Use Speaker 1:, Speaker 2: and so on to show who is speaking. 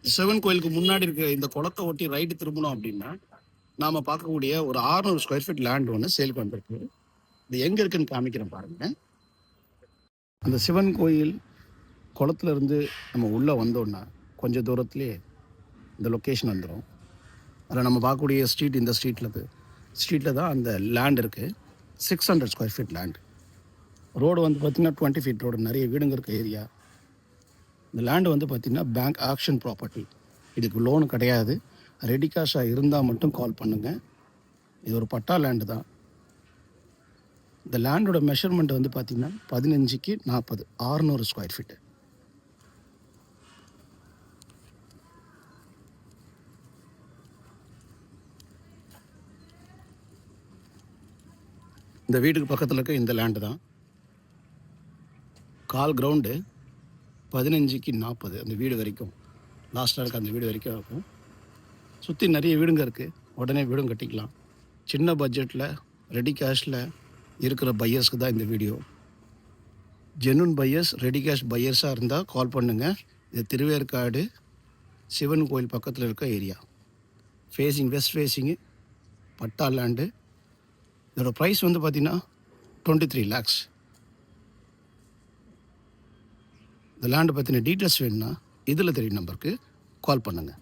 Speaker 1: சிவன் கோயிலுக்கு முன்னாடி இருக்க இந்த குளத்தை ஒட்டி ரைட்டு திரும்பணும் அப்படின்னா நாம பார்க்கக்கூடிய ஒரு 600 ஸ்கொயர் ஃபீட் லேண்ட் ஒன்று சேல் பண்ணிருக்கு. இது எங்க இருக்குன்னு காமிக்கிறேன் பாருங்க. அந்த சிவன் கோயில் குளத்துல இருந்து நம்ம உள்ள வந்தோம்னா கொஞ்சம் தூரத்துலேயே இந்த லொக்கேஷன் வந்துடும். அதில் நம்ம பார்க்கக்கூடிய ஸ்ட்ரீட் இந்த ஸ்ட்ரீட்டில் தான் அந்த லேண்ட் இருக்குது. 600 ஸ்கொயர் ஃபீட் லேண்ட். ரோடு வந்து பார்த்திங்கன்னா 20 ஃபீட் ரோடு, நிறைய வீடுங்க இருக்க ஏரியா. இந்த லேண்டு வந்து பார்த்திங்கன்னா பேங்க் ஆக்ஷன் ப்ராப்பர்ட்டி. இதுக்கு லோனு கிடையாது. ரெடி கேஷாக இருந்தால் மட்டும் கால் பண்ணுங்கள். இது ஒரு பட்டா லேண்டு தான். இந்த லேண்டோட மெஷர்மெண்ட் வந்து பார்த்திங்கன்னா 15க்கு 40, 600 ஸ்கொயர் ஃபீட்டு. இந்த வீட்டுக்கு பக்கத்தில் இருக்க இந்த லேண்டு தான். கால் கிரவுண்டு 15க்கு 40 அந்த வீடு வரைக்கும், லாஸ்ட்டாக இருக்க அந்த வீடு வரைக்கும் இருக்கும். சுற்றி நிறைய வீடுங்க இருக்குது. உடனே வீடும் கட்டிக்கலாம். சின்ன பட்ஜெட்டில் ரெடி கேஷில் இருக்கிற பையர்ஸ்க்கு தான் இந்த video. Genuine buyers, ready cash பையர்ஸாக இருந்தால் கால் பண்ணுங்கள். இது திருவேற்காடு சிவன் கோயில் பக்கத்தில் இருக்க area. West facing, patta land. இதோட ப்ரைஸ் வந்து பார்த்திங்கன்னா 23 lakhs. இந்த லேண்டு பற்றின டீட்டெயில்ஸ் வேணும்னா இதில் தெரியும் நம்பருக்கு கால் பண்ணுங்கள்.